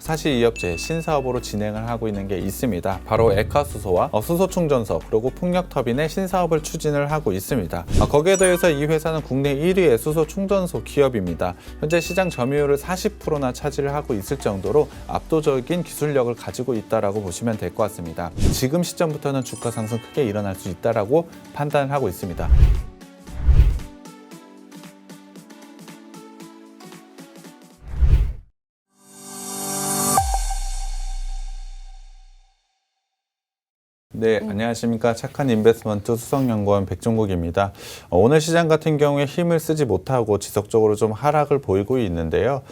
사실 이 업체 신사업으로 진행을 하고 있는 게 있습니다. 바로 에카수소와 수소충전소 그리고 풍력터빈의 신사업을 추진을 하고 있습니다. 거기에 더해서 이 회사는 국내 1위의 수소충전소 기업입니다. 현재 시장 점유율을 40%나 차지를 하고 있을 정도로 압도적인 기술력을 가지고 있다라고 보시면 될 것 같습니다. 지금 시점부터는 주가 상승 크게 일어날 수 있다라고 판단을 하고 있습니다. 네, 안녕하십니까. 착한 인베스트먼트 수석연구원 백종국입니다. 오늘 시장 같은 경우에 힘을 쓰지 못하고 지속적으로 좀 하락을 보이고 있는데요.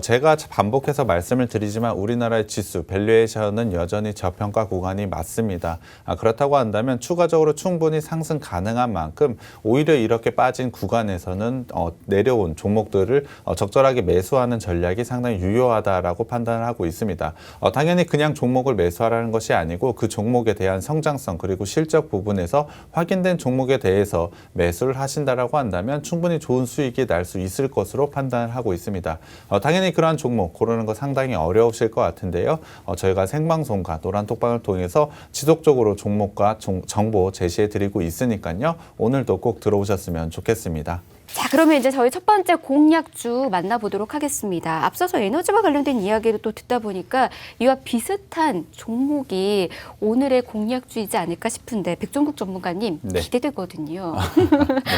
제가 반복해서 말씀을 드리지만 우리나라의 지수, 밸류에이션은 여전히 저평가 구간이 맞습니다. 그렇다고 한다면 추가적으로 충분히 상승 가능한 만큼 오히려 이렇게 빠진 구간에서는 내려온 종목들을 적절하게 매수하는 전략이 상당히 유효하다라고 판단을 하고 있습니다. 당연히 그냥 종목을 매수하라는 것이 아니고 그 종목에 대한 성장성 그리고 실적 부분에서 확인된 종목에 대해서 매수를 하신다라고 한다면 충분히 좋은 수익이 날 수 있을 것으로 판단을 하고 있습니다. 당연히 그러한 종목 고르는 거 상당히 어려우실 것 같은데요. 저희가 생방송과 노란톡방을 통해서 지속적으로 종목과 정보 제시해 드리고 있으니까요. 오늘도 꼭 들어오셨으면 좋겠습니다. 자, 그러면 이제 저희 첫 번째 공략주 만나보도록 하겠습니다. 앞서서 에너지와 관련된 이야기를 또 듣다 보니까 이와 비슷한 종목이 오늘의 공략주이지 않을까 싶은데 백종국 전문가님 네. 기대되거든요.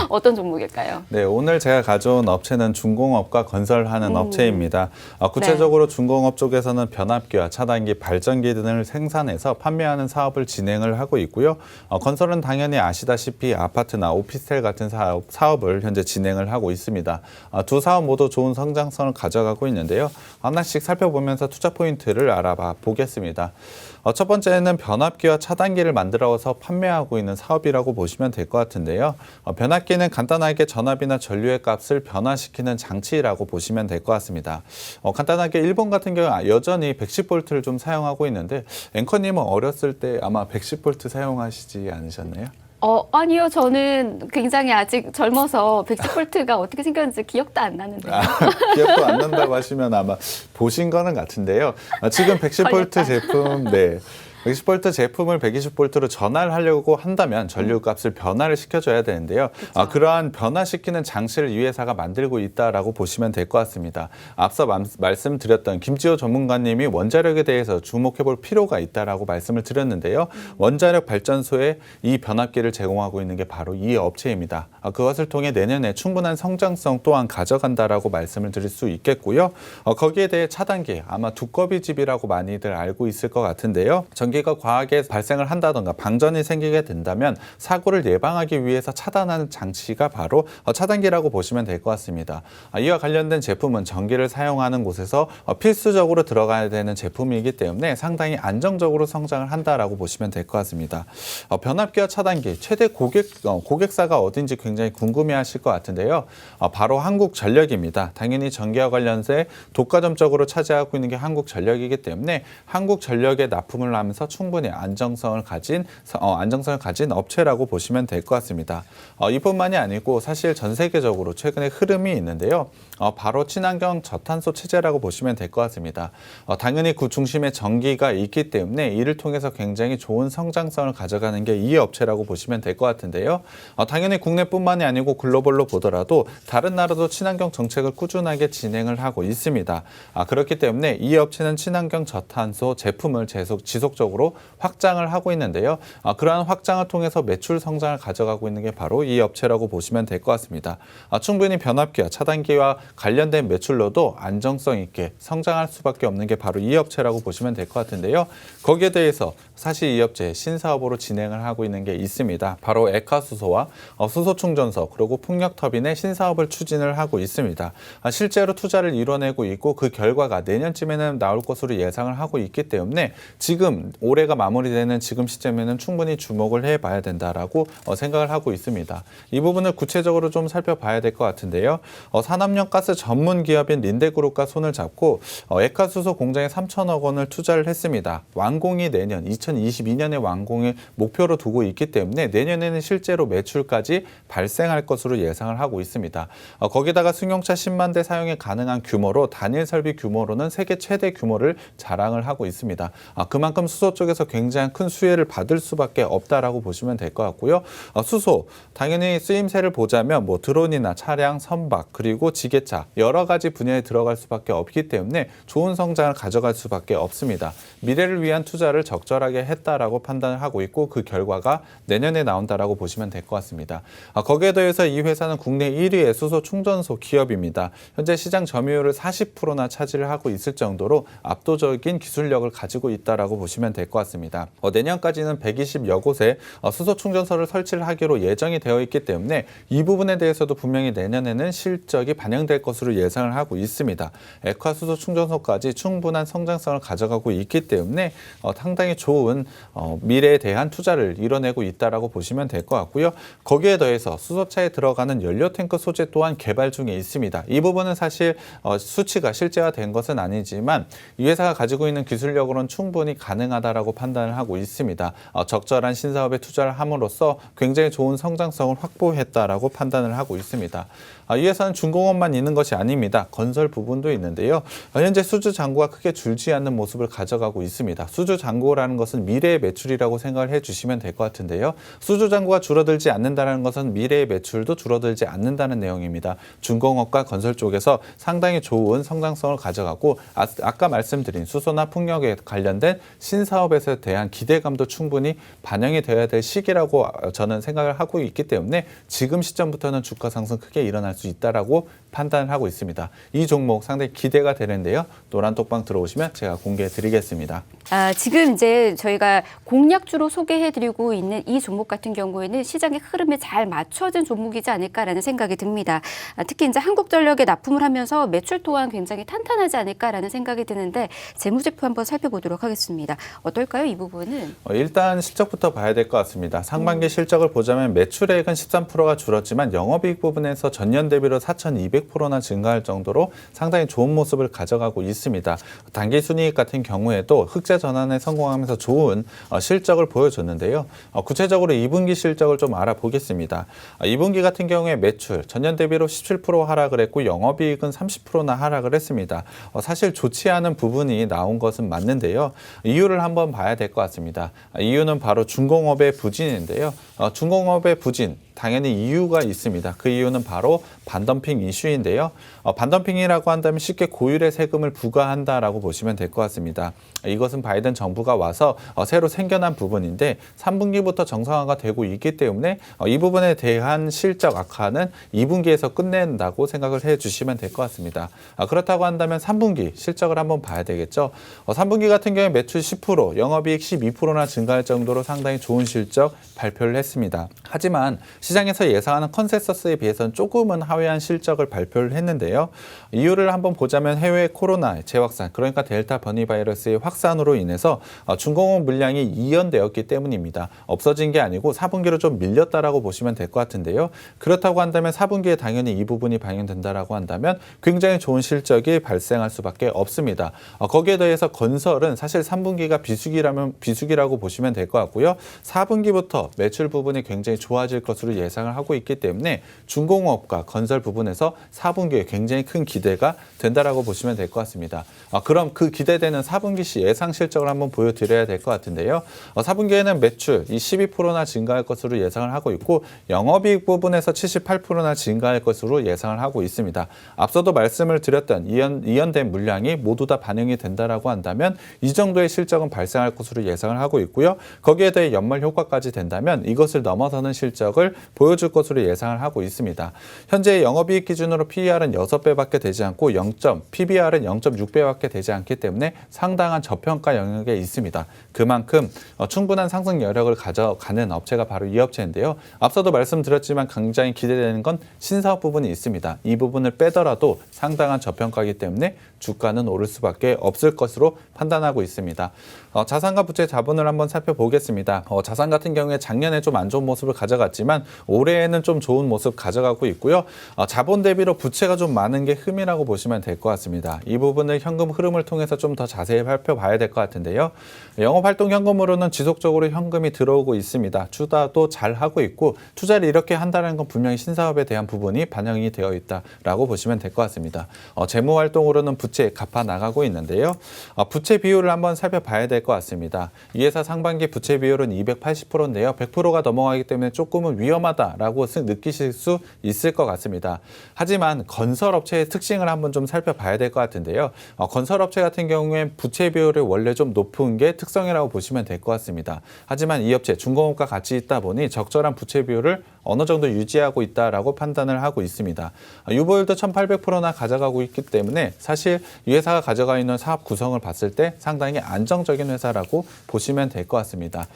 어떤 종목일까요? 네, 오늘 제가 가져온 업체는 중공업과 건설하는 업체입니다. 구체적으로 중공업 쪽에서는 변압기와 차단기, 발전기 등을 생산해서 판매하는 사업을 진행을 하고 있고요. 건설은 당연히 아시다시피 아파트나 오피스텔 같은 사업을 현재 진행을 하고 있습니다. 두 사업 모두 좋은 성장성을 가져가고 있는데요. 하나씩 살펴보면서 투자 포인트를 알아봐 보겠습니다. 첫 번째는 변압기와 차단기를 만들어서 판매하고 있는 사업이라고 보시면 될 것 같은데요. 변압기는 간단하게 전압이나 전류의 값을 변화시키는 장치라고 보시면 될 것 같습니다. 간단하게 일본 같은 경우 여전히 110V를 좀 사용하고 있는데 앵커님은 어렸을 때 아마 110V 사용하시지 않으셨나요? 아니요. 저는 굉장히 아직 젊어서 110V가 어떻게 생겼는지 기억도 안 나는데요. 기억도 안 난다고 하시면 아마 보신 거는 같은데요. 지금 110V 제품, 네. 110V 제품을 120V로 전환을 하려고 한다면 전류값을 변화를 시켜줘야 되는데요. 그러한 변화시키는 장치를 이 회사가 만들고 있다라고 보시면 될 것 같습니다. 앞서 말씀드렸던 김지호 전문가님이 원자력에 대해서 주목해볼 필요가 있다라고 말씀을 드렸는데요. 원자력 발전소에 이 변압기를 제공하고 있는 게 바로 이 업체입니다. 그것을 통해 내년에 충분한 성장성 또한 가져간다라고 말씀을 드릴 수 있겠고요. 거기에 대해 차단기, 아마 두꺼비집이라고 많이들 알고 있을 것 같은데요. 전기가 과하게 발생을 한다던가 방전이 생기게 된다면 사고를 예방하기 위해서 차단하는 장치가 바로 차단기라고 보시면 될 것 같습니다. 이와 관련된 제품은 전기를 사용하는 곳에서 필수적으로 들어가야 되는 제품이기 때문에 상당히 안정적으로 성장을 한다라고 보시면 될 것 같습니다. 변압기와 차단기 최대 고객사가 어딘지 굉장히 궁금해하실 것 같은데요. 바로 한국전력입니다. 당연히 전기와 관련해서 독과점적으로 차지하고 있는 게 한국전력이기 때문에 한국전력에 납품을 하면서 충분히 안정성을 가진 업체라고 보시면 될 것 같습니다. 이뿐만이 아니고 사실 전 세계적으로 최근에 흐름이 있는데요. 바로 친환경 저탄소 체제라고 보시면 될 것 같습니다. 당연히 그 중심에 전기가 있기 때문에 이를 통해서 굉장히 좋은 성장성을 가져가는 게 이 업체라고 보시면 될 것 같은데요. 당연히 국내뿐만이 아니고 글로벌로 보더라도 다른 나라도 친환경 정책을 꾸준하게 진행을 하고 있습니다. 그렇기 때문에 이 업체는 친환경 저탄소 제품을 지속적으로 확장을 하고 있는데요. 그러한 확장을 통해서 매출 성장을 가져가고 있는 게 바로 이 업체라고 보시면 될 것 같습니다. 충분히 변압기와 차단기와 관련된 매출로도 안정성 있게 성장할 수밖에 없는 게 바로 이 업체라고 보시면 될 것 같은데요. 거기에 대해서 사실 이 업체 신사업으로 진행을 하고 있는 게 있습니다. 바로 에카수소와 수소충전소 그리고 풍력터빈의 신사업을 추진을 하고 있습니다. 실제로 투자를 이뤄내고 있고 그 결과가 내년쯤에는 나올 것으로 예상을 하고 있기 때문에 지금 올해가 마무리되는 지금 시점에는 충분히 주목을 해봐야 된다라고 생각을 하고 있습니다. 이 부분을 구체적으로 좀 살펴봐야 될 것 같은데요. 산업용 가스 전문 기업인 린데그룹과 손을 잡고 에카수소 공장에 3천억 원을 투자를 했습니다. 완공이 내년 2022년에 완공을 목표로 두고 있기 때문에 내년에는 실제로 매출까지 발생할 것으로 예상을 하고 있습니다. 거기다가 승용차 10만 대 사용이 가능한 규모로 단일 설비 규모로는 세계 최대 규모를 자랑을 하고 있습니다. 그만큼 수소 쪽에서 굉장히 큰 수혜를 받을 수밖에 없다라고 보시면 될 것 같고요. 수소 당연히 쓰임새를 보자면 뭐 드론이나 차량, 선박 그리고 지게차 여러 가지 분야에 들어갈 수밖에 없기 때문에 좋은 성장을 가져갈 수밖에 없습니다. 미래를 위한 투자를 적절하게 했다라고 판단을 하고 있고 그 결과가 내년에 나온다라고 보시면 될 것 같습니다. 거기에 더해서 이 회사는 국내 1위의 수소 충전소 기업입니다. 현재 시장 점유율을 40%나 차지를 하고 있을 정도로 압도적인 기술력을 가지고 있다라고 보시면 될 것 같습니다. 내년까지는 120여 곳에 수소 충전소를 설치를 하기로 예정이 되어 있기 때문에 이 부분에 대해서도 분명히 내년에는 실적이 반영될 것으로 예상을 하고 있습니다. 액화 수소 충전소까지 충분한 성장성을 가져가고 있기 때문에 상당히 좋은 미래에 대한 투자를 이뤄내고 있다라고 보시면 될 것 같고요. 거기에 더해서 수소차에 들어가는 연료 탱크 소재 또한 개발 중에 있습니다. 이 부분은 사실 수치가 실제화된 것은 아니지만 이 회사가 가지고 있는 기술력으로는 충분히 가능하다라고 판단을 하고 있습니다. 적절한 신사업에 투자를 함으로써 굉장히 좋은 성장성을 확보했다라고 판단을 하고 있습니다. 이 회사는 중공업만 있는 것이 아닙니다. 건설 부분도 있는데요. 현재 수주 잔고가 크게 줄지 않는 모습을 가져가고 있습니다. 수주 잔고라는 것은 미래의 매출이라고 생각을 해주시면 될 것 같은데요. 수주 잔고가 줄어들지 않는다는 것은 미래의 매출도 줄어들지 않는다는 내용입니다. 중공업과 건설 쪽에서 상당히 좋은 성장성을 가져가고 아까 말씀드린 수소나 풍력에 관련된 신사업에 대한 기대감도 충분히 반영이 되어야 될 시기라고 저는 생각을 하고 있기 때문에 지금 시점부터는 주가 상승 크게 일어날 수 있다라고 판단을 하고 있습니다. 이 종목 상당히 기대가 되는데요. 노란 톡방 들어오시면 제가 공개해 드리겠습니다. 지금 이제 저희가 공략주로 소개해드리고 있는 이 종목 같은 경우에는 시장의 흐름에 잘 맞춰진 종목이지 않을까라는 생각이 듭니다. 특히 이제 한국전력에 납품을 하면서 매출 또한 굉장히 탄탄하지 않을까라는 생각이 드는데 재무제표 한번 살펴보도록 하겠습니다. 어떨까요, 이 부분은? 일단 실적부터 봐야 될 것 같습니다. 상반기 실적을 보자면 매출액은 13%가 줄었지만 영업이익 부분에서 전년 대비로 4,200%나 증가할 정도로 상당히 좋은 모습을 가져가고 있습니다. 당기순이익 같은 경우에도 흑자 전환에 성공하면서 좋은 실적을 보여줬는데요. 구체적으로 2분기 실적을 좀 알아보겠습니다. 2분기 같은 경우에 매출 전년 대비로 17% 하락을 했고 영업이익은 30%나 하락을 했습니다. 사실 좋지 않은 부분이 나온 것은 맞는데요. 이유를 한번 봐야 될 것 같습니다. 이유는 바로 중공업의 부진인데요. 중공업의 부진 당연히 이유가 있습니다. 그 이유는 바로 반덤핑 이슈인데요. 반덤핑이라고 한다면 쉽게 고율의 세금을 부과한다라고 보시면 될 것 같습니다. 이것은 바이든 정부가 와서 새로 생겨난 부분인데 3분기부터 정상화가 되고 있기 때문에 이 부분에 대한 실적 악화는 2분기에서 끝낸다고 생각을 해주시면 될 것 같습니다. 그렇다고 한다면 3분기 실적을 한번 봐야 되겠죠. 3분기 같은 경우에 매출 10%, 영업이익 12%나 증가할 정도로 상당히 좋은 실적 발표를 했습니다. 하지만 시장에서 예상하는 컨센서스에 비해서는 조금은 하회한 실적을 발표를 했는데요. 이유를 한번 보자면 해외 코로나 재확산, 그러니까 델타 변이 바이러스의 확산으로 인해서 중공업 물량이 이연되었기 때문입니다. 없어진 게 아니고 4분기로 좀 밀렸다라고 보시면 될 것 같은데요. 그렇다고 한다면 4분기에 당연히 이 부분이 반영된다라고 한다면 굉장히 좋은 실적이 발생할 수밖에 없습니다. 거기에 더해서 건설은 사실 3분기가 비수기라고 보시면 될 것 같고요. 4분기부터 매출 부분이 굉장히 좋아질 것으로 예상을 하고 있기 때문에 중공업과 건설 부분에서 4분기에 굉장히 큰 기대가 된다라고 보시면 될 것 같습니다. 그럼 그 기대되는 4분기 시 예상 실적을 한번 보여드려야 될 것 같은데요. 4분기에는 매출 12%나 증가할 것으로 예상을 하고 있고 영업이익 부분에서 78%나 증가할 것으로 예상을 하고 있습니다. 앞서도 말씀을 드렸던 이연된 물량이 모두 다 반영이 된다라고 한다면 이 정도의 실적은 발생할 것으로 예상을 하고 있고요. 거기에 대해 연말 효과까지 된다면 이것을 넘어서는 실적을 보여줄 것으로 예상을 하고 있습니다. 현재 영업이익 기준으로 PER은 6배밖에 되지 않고 PBR은 0.6배밖에 되지 않기 때문에 상당한 저평가 영역에 있습니다. 그만큼 충분한 상승 여력을 가져가는 업체가 바로 이 업체인데요. 앞서도 말씀드렸지만 굉장히 기대되는 건 신사업 부분이 있습니다. 이 부분을 빼더라도 상당한 저평가이기 때문에 주가는 오를 수밖에 없을 것으로 판단하고 있습니다. 자산과 부채 자본을 한번 살펴보겠습니다. 자산 같은 경우에 작년에 좀 안 좋은 모습을 가져갔지만 올해에는 좀 좋은 모습 가져가고 있고요. 자본 대비로 부채가 좀 많은 게 흠이라고 보시면 될 것 같습니다. 이 부분을 현금 흐름을 통해서 좀 더 자세히 살펴봐야 될 것 같은데요. 영업활동 현금으로는 지속적으로 현금이 들어오고 있습니다. 투자도 잘 하고 있고 투자를 이렇게 한다는 건 분명히 신사업에 대한 부분이 반영이 되어 있다라고 보시면 될 것 같습니다. 재무활동으로는 부채 갚아 나가고 있는데요. 부채 비율을 한번 살펴봐야 될 것 같습니다. 이 회사 상반기 부채 비율은 280%인데요. 100%가 넘어가기 때문에 조금은 위험하다라고 느끼실 수 있을 것 같습니다. 하지만 건설업체의 특징을 한번 좀 살펴봐야 될 것 같은데요. 건설업체 같은 경우엔 부채 비율이 원래 좀 높은 게 특성이라고 보시면 될 것 같습니다. 하지만 이 업체 중공업과 같이 있다 보니 적절한 부채 비율을 어느 정도 유지하고 있다라고 판단을 하고 있습니다. 유보율도 1800%나 가져가고 있기 때문에 사실 이 회사가 가져가 있는 사업 구성을 봤을 때 상당히 안정적인 회사라고 보시면 될 것 같습니다.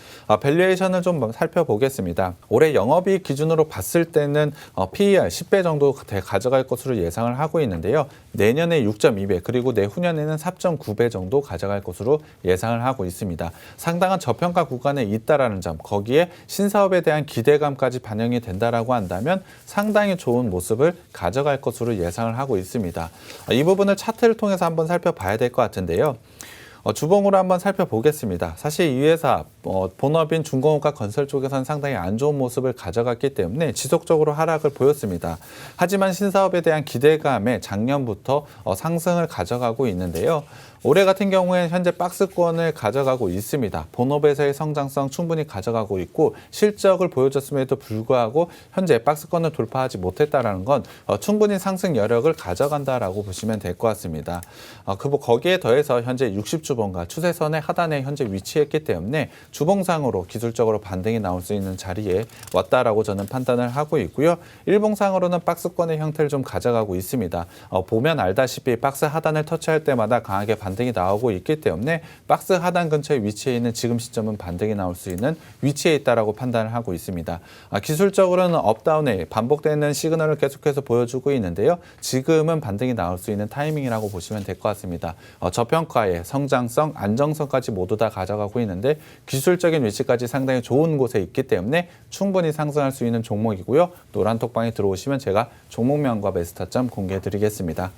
밸류에이션을 좀 살펴보겠습니다. 올해 영업이익 기준으로 봤을 때는 PER 10배 정도 가져갈 것으로 예상을 하고 있는데요. 내년에 6.2배 그리고 내후년에는 4.9배 정도 가져갈 것으로 예상을 하고 있습니다. 상당한 저평가 구간에 있다라는 점, 거기에 신사업에 대한 기대감까지 반영이 된다라고 한다면 상당히 좋은 모습을 가져갈 것으로 예상을 하고 있습니다. 이 부분을 차트를 통해서 한번 살펴봐야 될 것 같은데요. 주봉으로 한번 살펴보겠습니다. 사실 이 회사 본업인 중공업과 건설 쪽에서는 상당히 안 좋은 모습을 가져갔기 때문에 지속적으로 하락을 보였습니다. 하지만 신사업에 대한 기대감에 작년부터 상승을 가져가고 있는데요. 올해 같은 경우에는 현재 박스권을 가져가고 있습니다. 본업에서의 성장성 충분히 가져가고 있고 실적을 보여줬음에도 불구하고 현재 박스권을 돌파하지 못했다는 건 충분히 상승 여력을 가져간다라고 보시면 될 것 같습니다. 거기에 더해서 현재 60주봉과 추세선의 하단에 현재 위치했기 때문에 주봉상으로 기술적으로 반등이 나올 수 있는 자리에 왔다라고 저는 판단을 하고 있고요. 일봉상으로는 박스권의 형태를 좀 가져가고 있습니다. 보면 알다시피 박스 하단을 터치할 때마다 강하게 반등이 나오고 있기 때문에 박스 하단 근처에 위치해 있는 지금 시점은 반등이 나올 수 있는 위치에 있다라고 판단을 하고 있습니다. 기술적으로는 업다운에 반복되는 시그널을 계속해서 보여주고 있는데요. 지금은 반등이 나올 수 있는 타이밍이라고 보시면 될 것 같습니다. 저평가의 성장성, 안정성까지 모두 다 가져가고 있는데 기술적인 위치까지 상당히 좋은 곳에 있기 때문에 충분히 상승할 수 있는 종목이고요. 노란 톡방에 들어오시면 제가 종목명과 매수 타점 공개해 드리겠습니다.